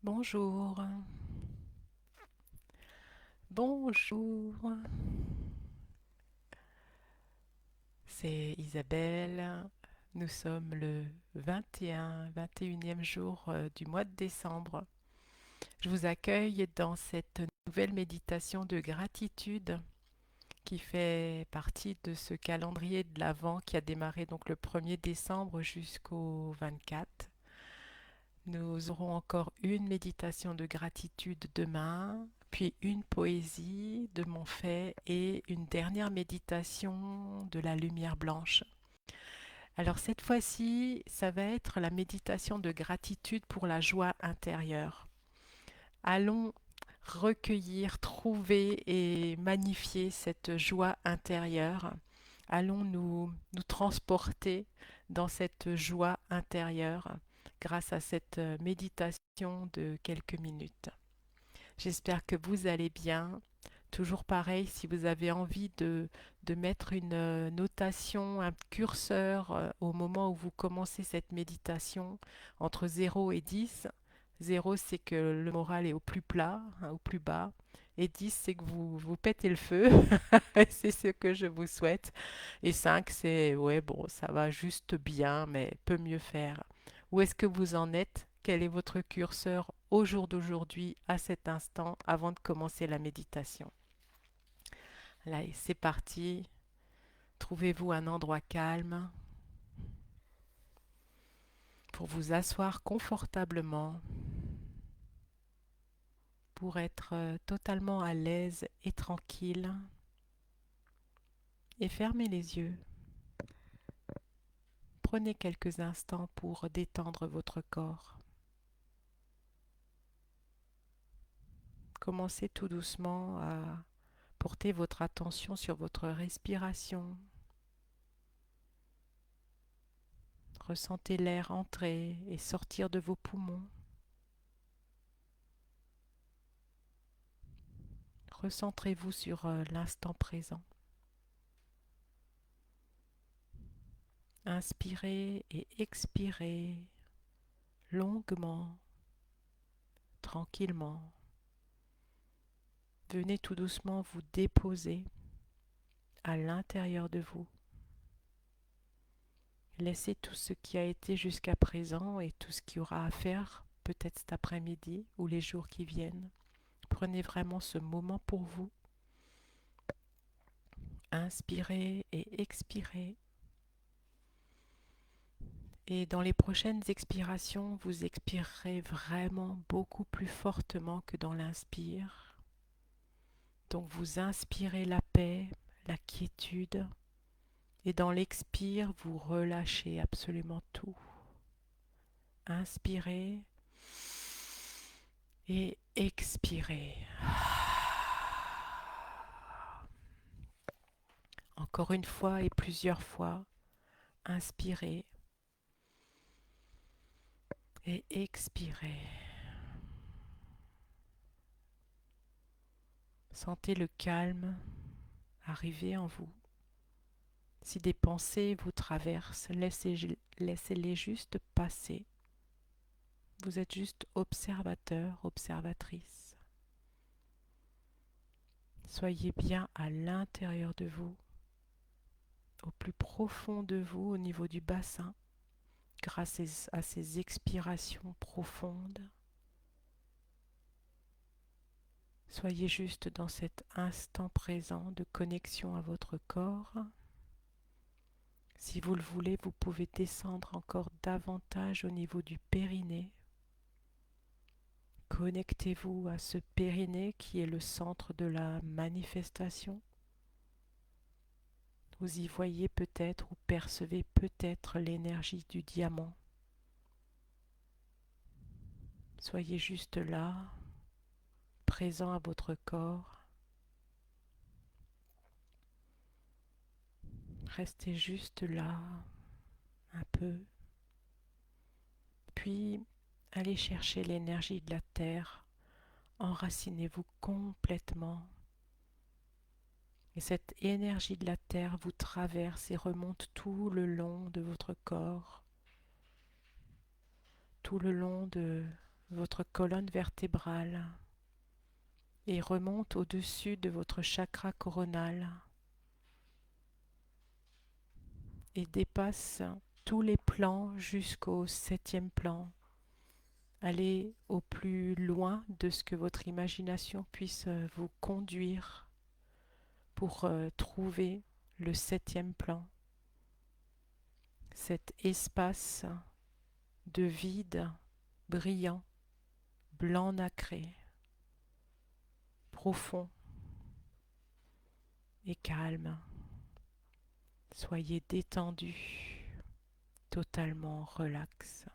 Bonjour, bonjour, c'est Isabelle. Nous sommes le 21e jour du mois de décembre. Je vous accueille dans cette nouvelle méditation de gratitude qui fait partie de ce calendrier de l'Avent qui a démarré donc le 1er décembre jusqu'au 24. Nous aurons encore une méditation de gratitude demain, puis une poésie de Monfait et une dernière méditation de la lumière blanche. Alors cette fois-ci, ça va être la méditation de gratitude pour la joie intérieure. Allons recueillir, trouver et magnifier cette joie intérieure. Allons nous transporter dans cette joie intérieure grâce à cette méditation de quelques minutes. J'espère que vous allez bien. Toujours pareil, si vous avez envie de mettre une notation, un curseur au moment où vous commencez cette méditation entre 0 et 10. 0, c'est que le moral est au plus plat, hein, au plus bas. Et 10, c'est que vous pétez le feu. C'est ce que je vous souhaite. Et 5, c'est, ouais, bon, ça va juste bien, mais peut mieux faire. Où est-ce que vous en êtes? Quel est votre curseur au jour d'aujourd'hui, à cet instant, avant de commencer la méditation? Allez, c'est parti. Trouvez-vous un endroit calme pour vous asseoir confortablement, pour être totalement à l'aise et tranquille. Et fermez les yeux. Prenez quelques instants pour détendre votre corps. Commencez tout doucement à porter votre attention sur votre respiration. Ressentez l'air entrer et sortir de vos poumons. Recentrez-vous sur l'instant présent. Inspirez et expirez longuement, tranquillement. Venez tout doucement vous déposer à l'intérieur de vous. Laissez tout ce qui a été jusqu'à présent et tout ce qu'il y aura à faire, peut-être cet après-midi ou les jours qui viennent. Prenez vraiment ce moment pour vous. Inspirez et expirez. Et dans les prochaines expirations, vous expirerez vraiment beaucoup plus fortement que dans l'inspire. Donc vous inspirez la paix, la quiétude, et dans l'expire, vous relâchez absolument tout. Inspirez et expirez. Encore une fois et plusieurs fois, inspirez et expirez. Sentez le calme arriver en vous. Si des pensées vous traversent, laissez-les juste passer. Vous êtes juste observateur, observatrice. Soyez bien à l'intérieur de vous, au plus profond de vous, au niveau du bassin, grâce à ces expirations profondes. Soyez juste dans cet instant présent de connexion à votre corps. Si vous le voulez, vous pouvez descendre encore davantage au niveau du périnée. Connectez-vous à ce périnée qui est le centre de la manifestation. Vous y voyez peut-être ou percevez peut-être l'énergie du diamant. Soyez juste là, présent à votre corps. Restez juste là, un peu. Puis, allez chercher l'énergie de la terre. Enracinez-vous complètement. Et cette énergie de la terre vous traverse et remonte tout le long de votre corps, tout le long de votre colonne vertébrale et remonte au-dessus de votre chakra coronal et dépasse tous les plans jusqu'au 7e plan. Allez au plus loin de ce que votre imagination puisse vous conduire pour trouver le 7e plan, cet espace de vide brillant, blanc nacré, profond et calme. Soyez détendu, totalement relax.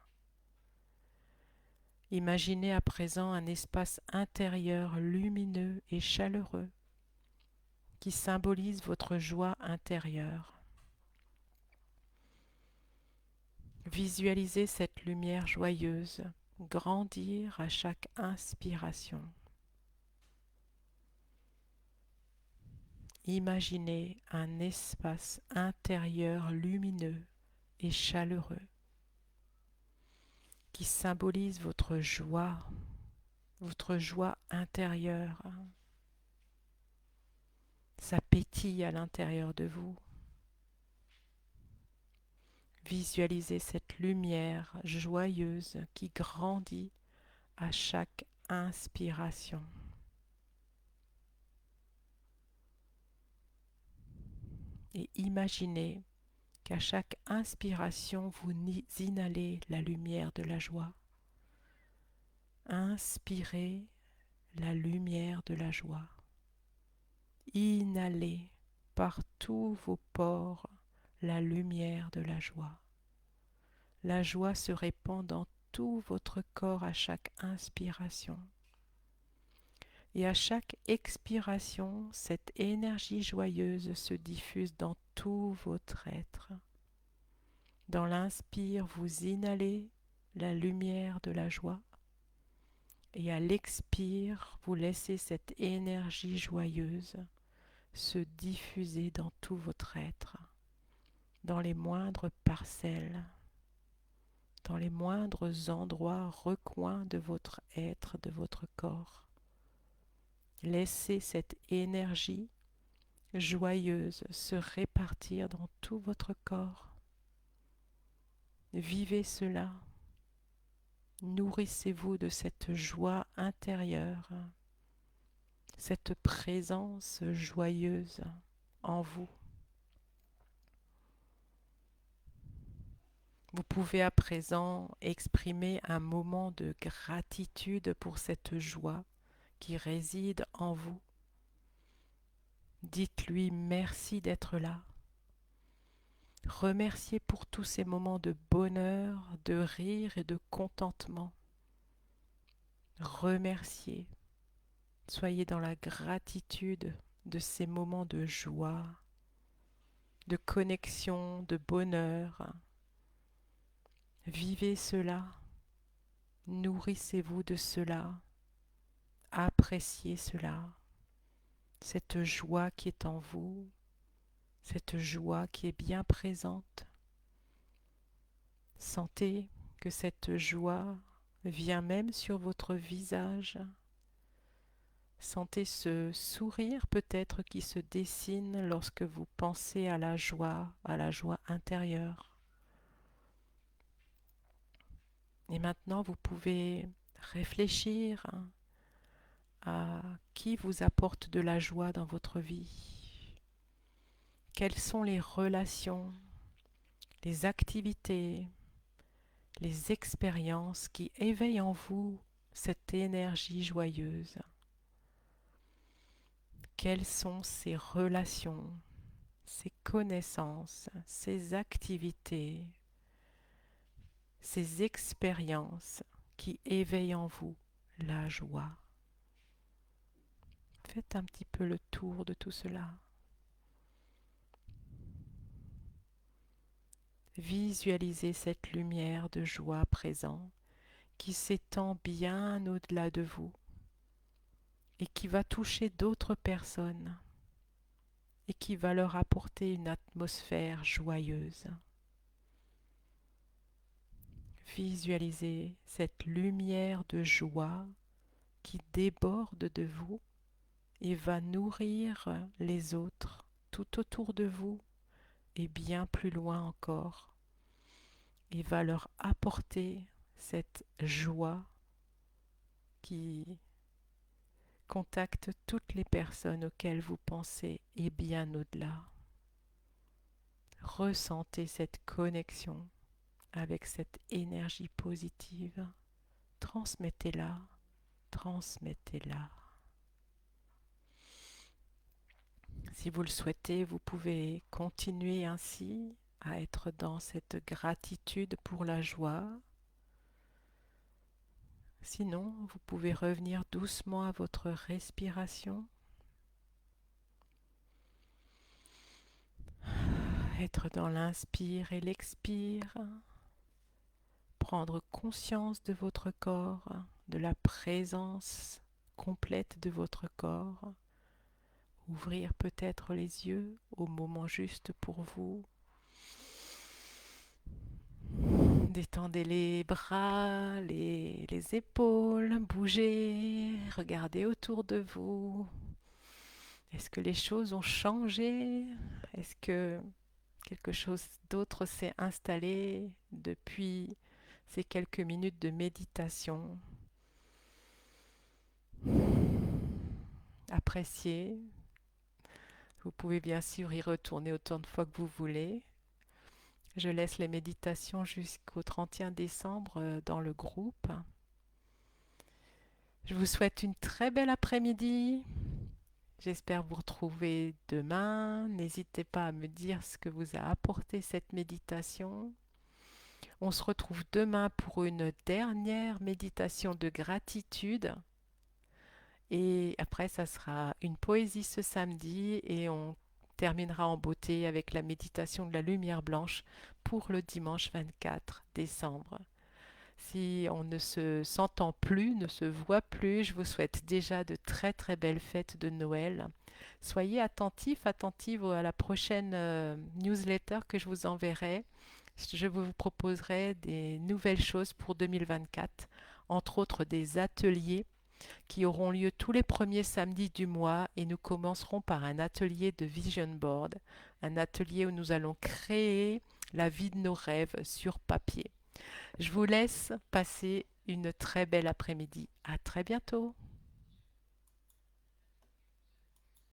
Imaginez à présent un espace intérieur lumineux et chaleureux qui symbolise votre joie intérieure. Visualisez cette lumière joyeuse grandir à chaque inspiration. Imaginez un espace intérieur lumineux et chaleureux qui symbolise votre joie intérieure. Ça pétille à l'intérieur de vous. Visualisez cette lumière joyeuse qui grandit à chaque inspiration. Et imaginez qu'à chaque inspiration, vous inhalez la lumière de la joie. Inspirez la lumière de la joie. Inhalez par tous vos pores la lumière de la joie. La joie se répand dans tout votre corps à chaque inspiration. Et à chaque expiration, cette énergie joyeuse se diffuse dans tout votre être. Dans l'inspire, vous inhalez la lumière de la joie. Et à l'expire, vous laissez cette énergie joyeuse se diffuser dans tout votre être, dans les moindres parcelles, dans les moindres endroits, recoins de votre être, de votre corps. Laissez cette énergie joyeuse se répartir dans tout votre corps. Vivez cela. Nourrissez-vous de cette joie intérieure, cette présence joyeuse en vous. Vous pouvez à présent exprimer un moment de gratitude pour cette joie qui réside en vous. Dites-lui merci d'être là. Remerciez pour tous ces moments de bonheur, de rire et de contentement. Remerciez. Soyez dans la gratitude de ces moments de joie, de connexion, de bonheur. Vivez cela. Nourrissez-vous de cela. Appréciez cela. Cette joie qui est en vous, cette joie qui est bien présente. Sentez que cette joie vient même sur votre visage. Sentez ce sourire peut-être qui se dessine lorsque vous pensez à la joie intérieure. Et maintenant, vous pouvez réfléchir à qui vous apporte de la joie dans votre vie. Quelles sont les relations, les activités, les expériences qui éveillent en vous cette énergie joyeuse? Quelles sont ces relations, ces connaissances, ces activités, ces expériences qui éveillent en vous la joie? Faites un petit peu le tour de tout cela. Visualisez cette lumière de joie présente qui s'étend bien au-delà de vous et qui va toucher d'autres personnes et qui va leur apporter une atmosphère joyeuse. Visualisez cette lumière de joie qui déborde de vous et va nourrir les autres tout autour de vous et bien plus loin encore, et va leur apporter cette joie qui contacte toutes les personnes auxquelles vous pensez et bien au-delà. Ressentez cette connexion avec cette énergie positive. Transmettez-la, transmettez-la. Si vous le souhaitez, vous pouvez continuer ainsi à être dans cette gratitude pour la joie. Sinon, vous pouvez revenir doucement à votre respiration. Être dans l'inspire et l'expire. Prendre conscience de votre corps, de la présence complète de votre corps. Ouvrir peut-être les yeux au moment juste pour vous. Détendez les bras, les épaules, bougez, regardez autour de vous. Est-ce que les choses ont changé? Est-ce que quelque chose d'autre s'est installé depuis ces quelques minutes de méditation? Appréciez. Vous pouvez bien sûr y retourner autant de fois que vous voulez. Je laisse les méditations jusqu'au 31 décembre dans le groupe. Je vous souhaite une très belle après-midi. J'espère vous retrouver demain. N'hésitez pas à me dire ce que vous a apporté cette méditation. On se retrouve demain pour une dernière méditation de gratitude. Et après, ça sera une poésie ce samedi et on terminera en beauté avec la méditation de la lumière blanche pour le dimanche 24 décembre. Si on ne se s'entend plus, ne se voit plus, je vous souhaite déjà de très très belles fêtes de Noël. Soyez attentifs, attentives à la prochaine newsletter que je vous enverrai. Je vous proposerai des nouvelles choses pour 2024, entre autres des ateliers qui auront lieu tous les premiers samedis du mois et nous commencerons par un atelier de vision board, un atelier où nous allons créer la vie de nos rêves sur papier. Je vous laisse passer une très belle après-midi. À très bientôt.